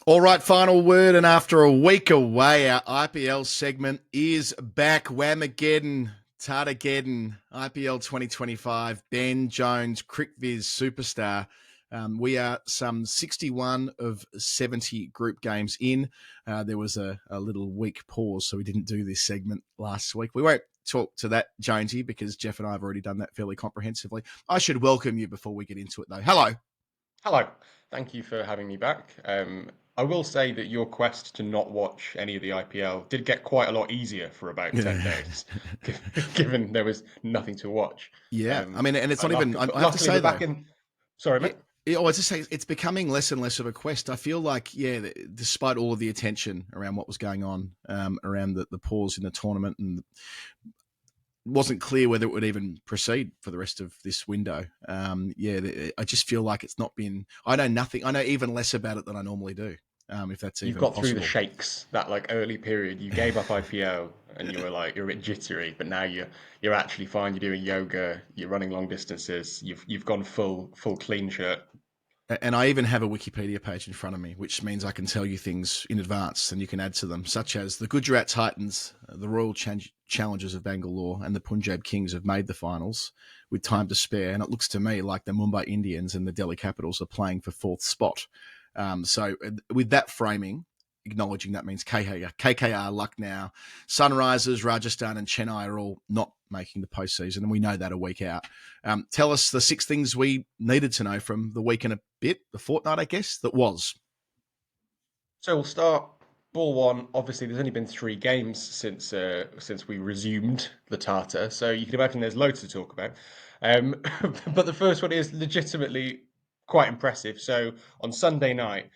All right, final word. And after a week away, our IPL segment is back. Whamageddon, Tata-geddon, IPL 2025, Ben Jones, CricViz superstar. We are some 61 of 70 group games in. There was a little week pause, so we didn't do this segment last week. We won't talk to that, Jonesy, because Jeff and I have already done that fairly comprehensively. I should welcome you before we get into it, though. Hello. Hello. Thank you for having me back. I will say that your quest to not watch any of the IPL did get quite a lot easier for about 10 days, given there was nothing to watch. Yeah, I mean, and it's not even. I But have to luckily, say we're though, back in. Sorry, mate. I was just say it's becoming less and less of a quest. I feel like, yeah, despite all of the attention around what was going on around the pause in the tournament, and it wasn't clear whether it would even proceed for the rest of this window. I just feel like it's not been. I know nothing. I know even less about it than I normally do. If that's You've even got through the possible. shakes, that like early period. You gave up IPO and you were like you're a bit jittery, but now you're actually fine. You're doing yoga. You're running long distances. You've gone full clean shirt. And I even have a Wikipedia page in front of me, which means I can tell you things in advance and you can add to them, such as the Gujarat Titans, the Royal Challengers of Bangalore, and the Punjab Kings have made the finals with time to spare. And it looks to me like the Mumbai Indians and the Delhi Capitals are playing for fourth spot. With that framing, acknowledging that means KKR, Lucknow, Sunrisers, Rajasthan, and Chennai are all not making the postseason, and we know that a week out. Tell us the six things we needed to know from the week and a bit, the fortnight, I guess, that was. So we'll start ball one. Obviously, there's only been three games since we resumed the Tata, so you can imagine there's loads to talk about. Um, but the first one is legitimately quite impressive. So on Sunday night,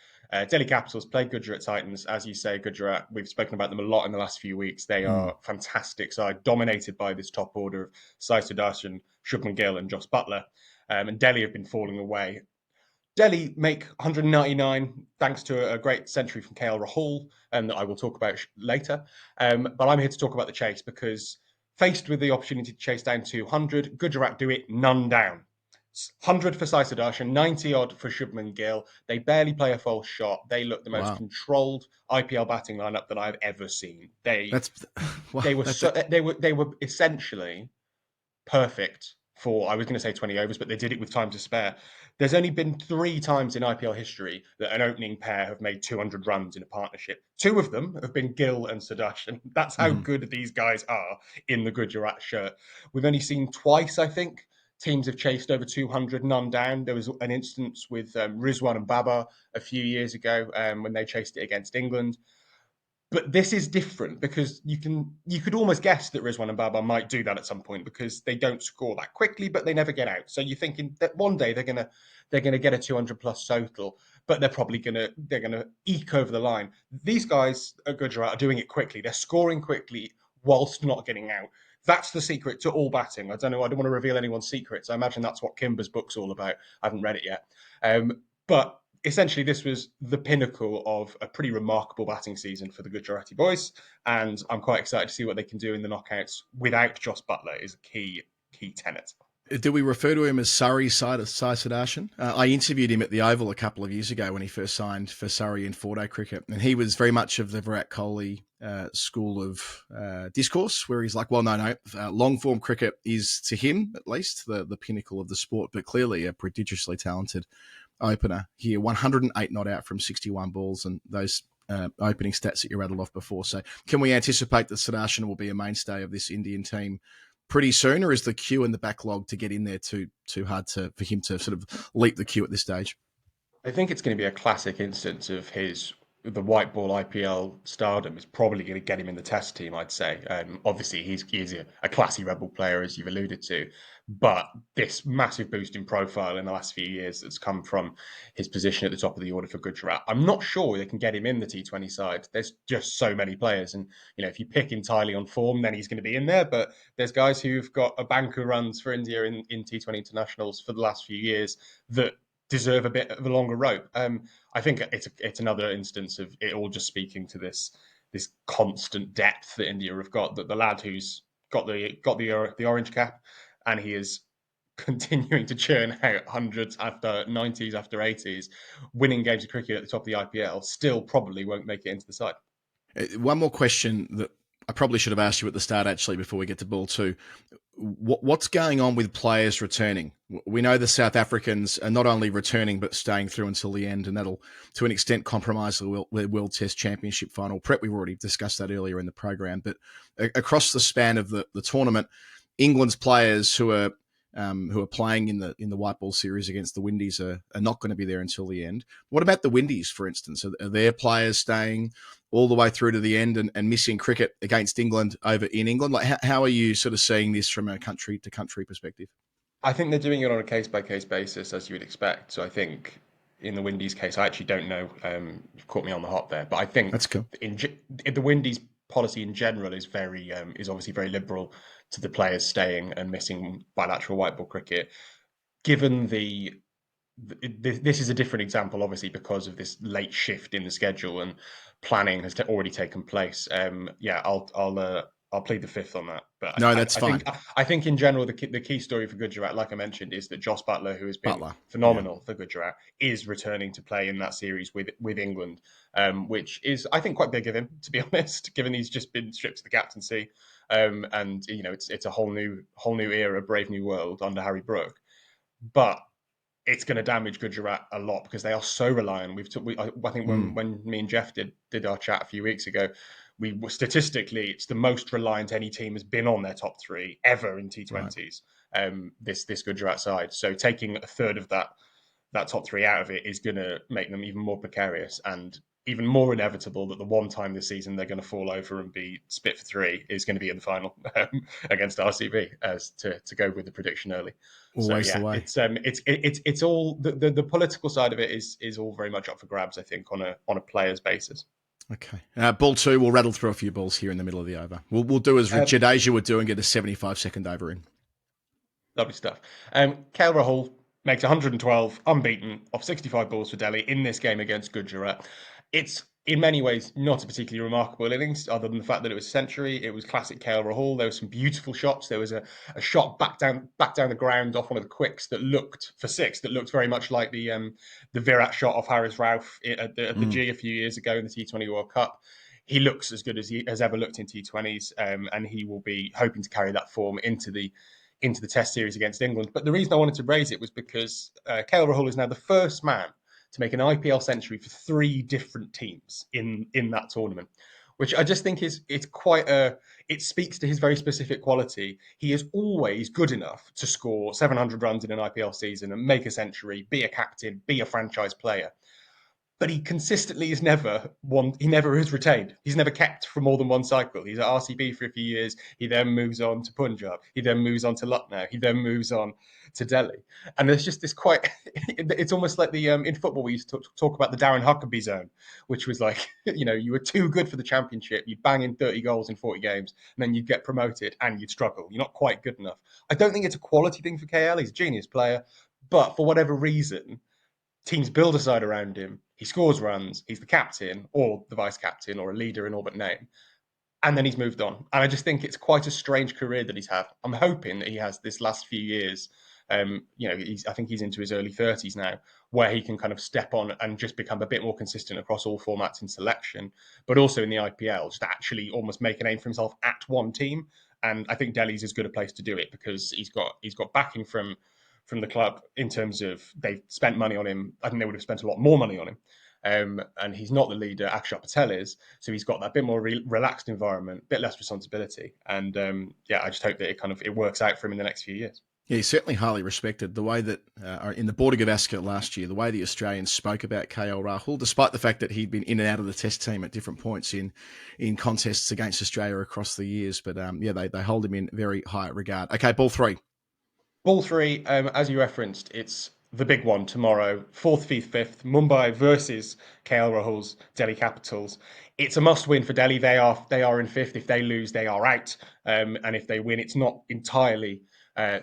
Delhi Capitals played Gujarat Titans. As you say, Gujarat, we've spoken about them a lot in the last few weeks. They Mm. are fantastic side, dominated by this top order of Sai Sudharsan, Shubman Gill, and Joss Butler. And Delhi have been falling away. Delhi make 199 thanks to a great century from KL Rahul, and that I will talk about later. But I'm here to talk about the chase because faced with the opportunity to chase down 200, Gujarat do it none down. 100 for Sai Sudarshan, 90 odd for Shubman Gill. They barely play a false shot. They look the most Wow. controlled IPL batting lineup that I've ever seen. They That's wow. they were so, they were essentially perfect for, I was going to say 20 overs, but they did it with time to spare. There's only been three times in IPL history that an opening pair have made 200 runs in a partnership. Two of them have been Gill and Sudarshan. That's how Mhm. good these guys are in the Gujarat shirt. We've only seen twice, I think, teams have chased over 200, none down. There was an instance with Rizwan and Baba a few years ago when they chased it against England. But this is different because you could almost guess that Rizwan and Baba might do that at some point because they don't score that quickly, but they never get out. So you're thinking that one day they're gonna get a 200 plus total, but they're gonna eke over the line. These guys at Gujarat are doing it quickly. They're scoring quickly whilst not getting out. That's the secret to all batting. I don't know. I don't want to reveal anyone's secrets. I imagine that's what Kimber's book's all about. I haven't read it yet. But essentially, this was the pinnacle of a pretty remarkable batting season for the Gujarati boys, and I'm quite excited to see what they can do in the knockouts without Joss Butler. Is a key tenet. Do we refer to him as Surrey Sai Sudharsan? I interviewed him at the Oval a couple of years ago when he first signed for Surrey in four-day cricket, and he was very much of the Virat Kohli school of discourse, where he's like, well, no, long-form cricket is, to him at least, the pinnacle of the sport, but clearly a prodigiously talented opener here. 108 not out from 61 balls, and those opening stats that you rattled off before. So can we anticipate that Sudarshan will be a mainstay of this Indian team pretty soon, or is the queue and the backlog to get in there too hard for him to sort of leap the queue at this stage? I think it's going to be a classic instance of the white ball IPL stardom is probably going to get him in the test team, I'd say. Obviously, he's a classy rebel player, as you've alluded to, but this massive boost in profile in the last few years that's come from his position at the top of the order for Gujarat. I'm not sure they can get him in the T20 side. There's just so many players, and if you pick entirely on form, then he's going to be in there. But there's guys who've got a bank of runs for India in T20 internationals for the last few years that deserve a bit of a longer rope. I think it's another instance of it all just speaking to this constant depth that India have got. That the lad who's got the orange cap, and he is continuing to churn out hundreds after 90s after 80s, winning games of cricket at the top of the IPL, still probably won't make it into the side. One more question that I probably should have asked you at the start, actually, before we get to ball two. What's going on with players returning? We know the South Africans are not only returning but staying through until the end, and that'll, to an extent, compromise the World Test Championship final prep. We've already discussed that earlier in the program. But across the span of the tournament, England's players who are playing in the white ball series against the Windies are not going to be there until the end. What about the Windies, for instance? Are their players staying all the way through to the end and missing cricket against England over in England? Like, how are you sort of seeing this from a country to country perspective? I think they're doing it on a case by case basis, as you would expect. So I think in the Windies case, I actually don't know. You've caught me on the hop there, but I think That's cool. in the Windies policy in general is is obviously very liberal to the players staying and missing bilateral white ball cricket. Given this is a different example, obviously, because of this late shift in the schedule and planning has already taken place. I'll plead the fifth on that. But No, that's fine. I think in general, the key story for Gujarat, like I mentioned, is that Jos Buttler, who has been phenomenal for Gujarat, is returning to play in that series with England, which is, I think, quite big of him, to be honest, given he's just been stripped of the captaincy. And it's a whole new era, brave new world under Harry Brook. But it's going to damage Gujarat a lot because they are so reliant. I think when me and Jeff did our chat a few weeks ago, we were statistically it's the most reliant any team has been on their top three ever in T20s. Right. This Gujarat side, so taking a third of that top three out of it is going to make them even more precarious and even more inevitable that the one time this season they're going to fall over and be spit for three is going to be in the final against RCB, as to go with the prediction early. Always the way. It's all the political side of it is all very much up for grabs, I think, on a player's basis. Okay. Ball two, we'll rattle through a few balls here in the middle of the over. We'll do as Richard Asia would do and get a 75-second over in. Lovely stuff. KL Rahul makes 112 unbeaten off 65 balls for Delhi in this game against Gujarat. It's in many ways not a particularly remarkable innings, other than the fact that it was a century. It was classic KL Rahul. There were some beautiful shots. There was a shot back down the ground off one of the quicks that looked for six. That looked very much like the Virat shot off Haris Rauf at the G a few years ago in the T20 World Cup. He looks as good as he has ever looked in T20s, and he will be hoping to carry that form into the Test series against England. But the reason I wanted to raise it was because KL Rahul is now the first man to make an IPL century for three different teams in that tournament, which I just think it speaks to his very specific quality. He is always good enough to score 700 runs in an IPL season and make a century, be a captain, be a franchise player. But he consistently is never one. He never is retained. He's never kept for more than one cycle. He's at RCB for a few years. He then moves on to Punjab. He then moves on to Lucknow. He then moves on to Delhi. And there's just this quite. It's almost like the in football we used to talk about the Darren Huckabee zone, which was like you were too good for the championship. You'd bang in 30 goals in 40 games, and then you'd get promoted and you'd struggle. You're not quite good enough. I don't think it's a quality thing for KL. He's a genius player, but for whatever reason, teams build a side around him. He scores runs. He's the captain or the vice captain or a leader in all but name. And then he's moved on. And I just think it's quite a strange career that he's had. I'm hoping that he has this last few years. I think he's into his early 30s now, where he can kind of step on and just become a bit more consistent across all formats in selection, but also in the IPL, just actually almost make a name for himself at one team. And I think Delhi's as good a place to do it because he's got backing from the club in terms of they've spent money on him. I think they would have spent a lot more money on him. And he's not the leader Akshat Patel is. So he's got that bit more relaxed environment, a bit less responsibility. And I just hope that it works out for him in the next few years. Yeah, he's certainly highly respected. The way that in the Border Gavaskar last year, the way the Australians spoke about KL Rahul, despite the fact that he'd been in and out of the Test team at different points in contests against Australia across the years. But they hold him in very high regard. Okay, ball three. Ball three, as you referenced, it's the big one tomorrow, 4th, 5th, 5th, Mumbai versus KL Rahul's Delhi Capitals. It's a must-win for Delhi. They are in 5th. If they lose, they are out. And if they win, it's not entirely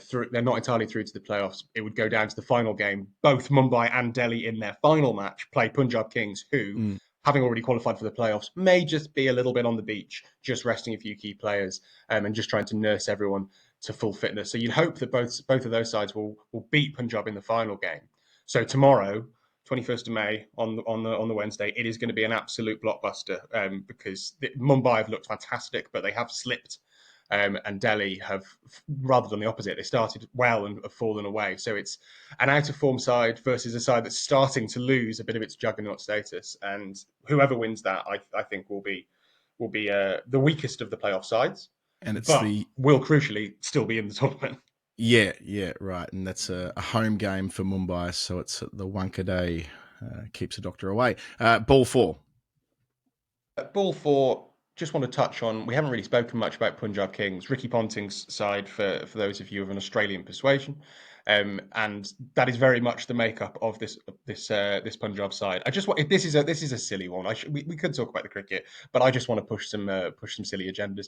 through. They're not entirely through to the playoffs. It would go down to the final game. Both Mumbai and Delhi in their final match play Punjab Kings, who, having already qualified for the playoffs, may just be a little bit on the beach, just resting a few key players and just trying to nurse everyone to full fitness. So you'd hope that both of those sides will beat Punjab in the final game. So tomorrow, 21st of May on the Wednesday, it is going to be an absolute blockbuster because Mumbai have looked fantastic, but they have slipped. And Delhi have rather done the opposite. They started well and have fallen away. So it's an out of form side versus a side that's starting to lose a bit of its juggernaut status. And whoever wins that, I think, will be the weakest of the playoff sides, And it's but will crucially still be in the tournament. Yeah, right. And that's a home game for Mumbai, so it's the Wankhede keeps the doctor away. Ball 4. Ball 4, just want to touch on, we haven't really spoken much about Punjab Kings, Ricky Ponting's side for those of you of an Australian persuasion. And that is very much the makeup of this Punjab side. I just want, this is a silly one. We could talk about the cricket, but I just want to push some silly agendas.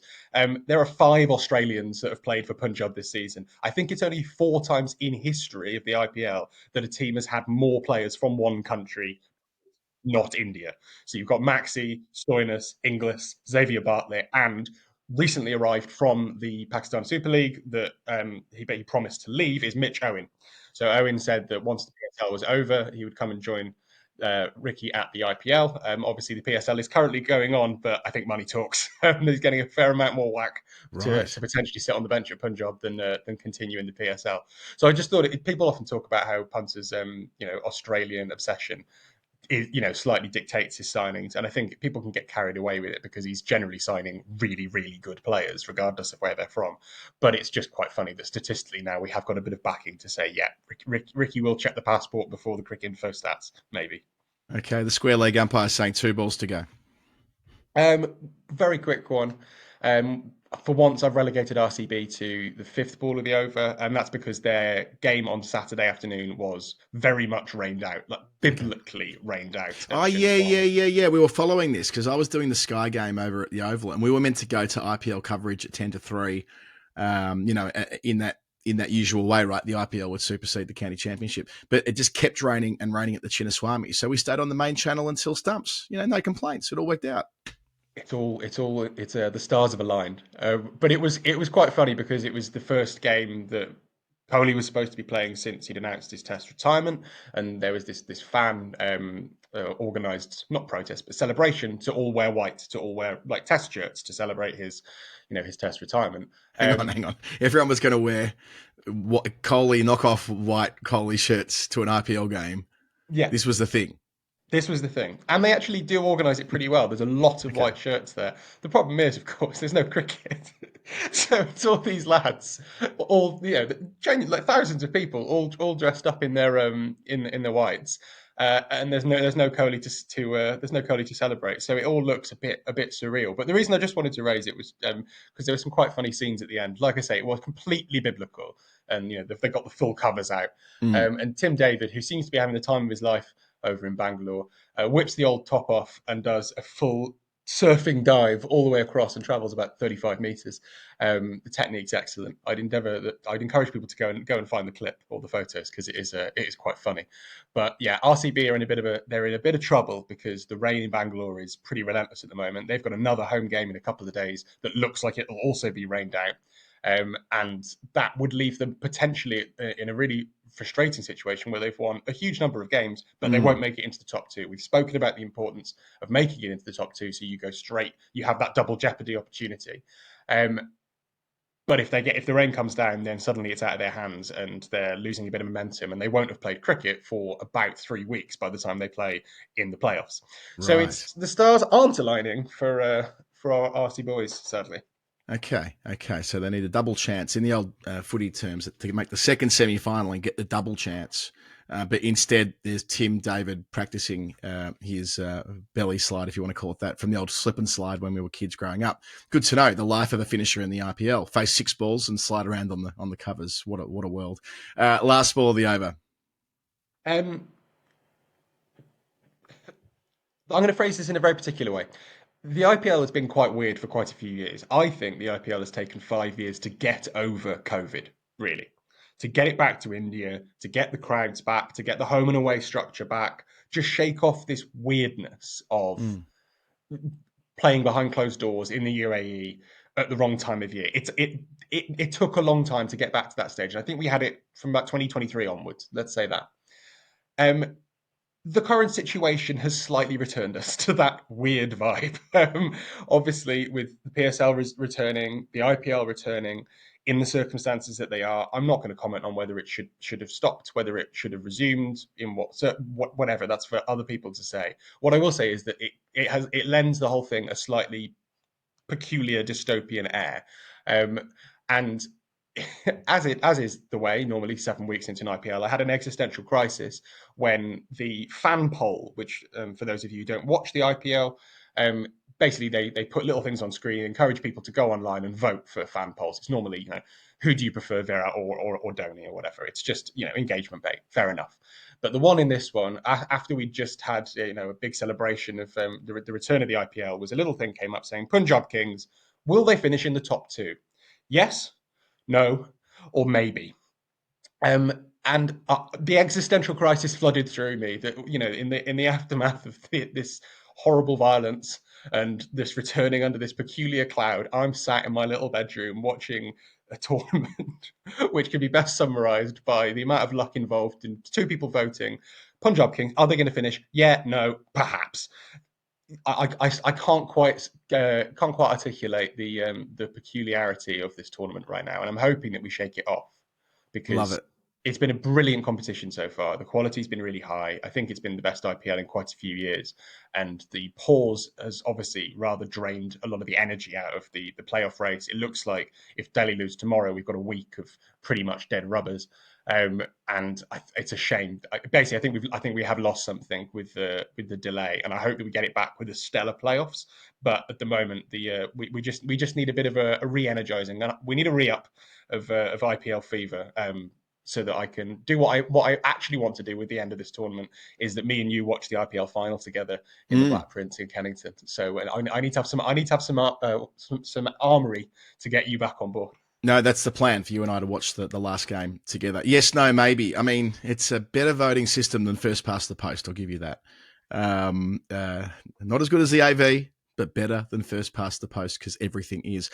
There are 5 Australians that have played for Punjab this season. I think it's only 4 times in history of the IPL that a team has had more players from one country, not India. So you've got Maxi, Stoinis, Inglis, Xavier Bartlett, and recently arrived from the Pakistan Super League that he promised to leave is Mitch Owen. So Owen said that once the PSL was over, he would come and join Ricky at the IPL. Obviously, the PSL is currently going on, but I think money talks. He's getting a fair amount more whack to potentially sit on the bench at Punjab than continue in the PSL. So I just thought people often talk about how Punter's Australian obsession slightly dictates his signings. And I think people can get carried away with it because he's generally signing really, really good players, regardless of where they're from. But it's just quite funny that statistically now we have got a bit of backing to say, yeah, Ricky will check the passport before the cricket info stats, maybe. Okay, the square leg umpire saying 2 balls to go. Very quick one. For once, I've relegated RCB to the 5th ball of the over, and that's because their game on Saturday afternoon was very much rained out, like biblically rained out. Oh, yeah. We were following this because I was doing the Sky game over at the Oval, and we were meant to go to IPL coverage at 10 to 3, in that usual way, right? The IPL would supersede the county championship, but it just kept raining at the Chinnaswamy. So we stayed on the main channel until stumps. No complaints. It all worked out. It's the stars have aligned. But it was quite funny because it was the first game that Kohli was supposed to be playing since he'd announced his Test retirement, and there was this fan organised, not protest but celebration, to all wear white, to all wear like Test shirts to celebrate his Test retirement. Hang on. Everyone was going to wear Kohli knockoff white Kohli shirts to an IPL game. Yeah, this was the thing. This was the thing. And they actually do organise it pretty well. There's a lot of white shirts there. The problem is, of course, there's no cricket. So it's all these lads, all genuinely, like thousands of people, all dressed up in their in their whites. And there's no Kohli to celebrate. So it all looks a bit surreal. But the reason I just wanted to raise it was because there were some quite funny scenes at the end. Like I say, it was completely biblical, and they got the full covers out. And Tim David, who seems to be having the time of his life over in Bangalore, whips the old top off and does a full surfing dive all the way across and travels about 35 meters. The technique's excellent. I'd encourage people to go and find the clip or the photos because it is quite funny. But yeah, RCB are in a bit of trouble because the rain in Bangalore is pretty relentless at the moment. They've got another home game in a couple of days that looks like it'll also be rained out. And that would leave them potentially in a really frustrating situation where they've won a huge number of games, but they won't make it into the top 2. We've spoken about the importance of making it into the top 2, so you go straight. You have that double jeopardy opportunity. But if the rain comes down, then suddenly it's out of their hands and they're losing a bit of momentum, and they won't have played cricket for about 3 weeks by the time they play in the playoffs. Right. So it's the stars aren't aligning for our RC boys, sadly. Okay. So they need a double chance in the old footy terms to make the second semi-final and get the double chance. But instead, there's Tim David practicing his belly slide, if you want to call it that, from the old slip and slide when we were kids growing up. Good to know. The life of a finisher in the IPL. Face 6 balls and slide around on the covers. What a world. Last ball of the over. I'm going to phrase this in a very particular way. The IPL has been quite weird for quite a few years. I think the IPL has taken 5 years to get over COVID, really. To get it back to India, to get the crowds back, to get the home and away structure back, just shake off this weirdness of playing behind closed doors in the UAE at the wrong time of year. It took a long time to get back to that stage. And I think we had it from about 2023 onwards. Let's say that. The current situation has slightly returned us to that weird vibe. Obviously, with the PSL returning, the IPL returning, in the circumstances that they are, I'm not going to comment on whether it should have stopped, whether it should have resumed, in whatever. That's for other people to say. What I will say is that it lends the whole thing a slightly peculiar dystopian air, and as is the way, normally 7 weeks into an IPL, I had an existential crisis when the fan poll, which for those of you who don't watch the IPL, basically they put little things on screen, encourage people to go online and vote for fan polls. It's normally, who do you prefer, Vera or Dhoni or whatever? It's just, engagement bait. Fair enough. But the one in this one, after we just had, a big celebration of the return of the IPL, was a little thing came up saying, Punjab Kings, will they finish in the top two? Yes, no, or maybe. And the existential crisis flooded through me that, in the aftermath of this horrible violence and this returning under this peculiar cloud, I'm sat in my little bedroom watching a tournament which can be best summarized by the amount of luck involved in two people voting. Punjab Kings, are they going to finish? Yeah, no, perhaps. I can't quite articulate the peculiarity of this tournament right now, and I'm hoping that we shake it off Love because it. it's been a brilliant competition so far. The quality's been really high. I think it's been the best IPL in quite a few years, and the pause has obviously rather drained a lot of the energy out of the playoff race. It looks like if Delhi lose tomorrow, we've got a week of pretty much dead rubbers. And it's a shame. Basically, I think we have lost something with the delay, and I hope that we get it back with the stellar playoffs. But at the moment, we just need a bit of a re-energizing. We need a re-up of IPL fever, so that I can do what I actually want to do with the end of this tournament, is that me and you watch the IPL final together in the Black Prince in Kennington. So I need to have some armory to get you back on board. No, that's the plan for you and I to watch the last game together. Yes, no, maybe. I mean, it's a better voting system than first past the post. I'll give you that. Not as good as the AV, but better than first past the post because everything is.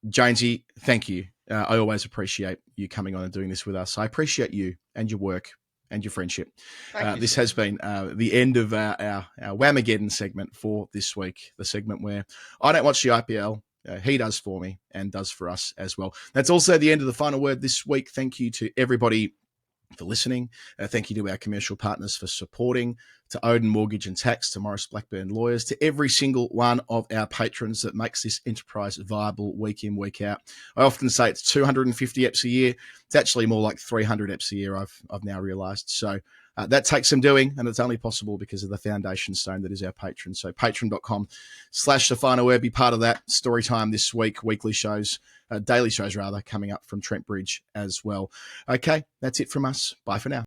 Jonesy, thank you. I always appreciate you coming on and doing this with us. I appreciate you and your work and your friendship. This has been the end of our Whamageddon segment for this week, the segment where I don't watch the IPL. He does for me and does for us as well. That's also the end of the final word this week. Thank you to everybody for listening. Thank you to our commercial partners for supporting, to Odin Mortgage and Tax, to Maurice Blackburn Lawyers, to every single one of our patrons that makes this enterprise viable week in, week out. I often say it's 250 EPs a year. It's actually more like 300 EPs a year, I've now realised. So that takes some doing, and it's only possible because of the foundation stone that is our patron. So patreon.com/the final word, be part of that. Story time this week, weekly shows, daily shows rather, coming up from Trent Bridge as well. Okay, that's it from us. Bye for now.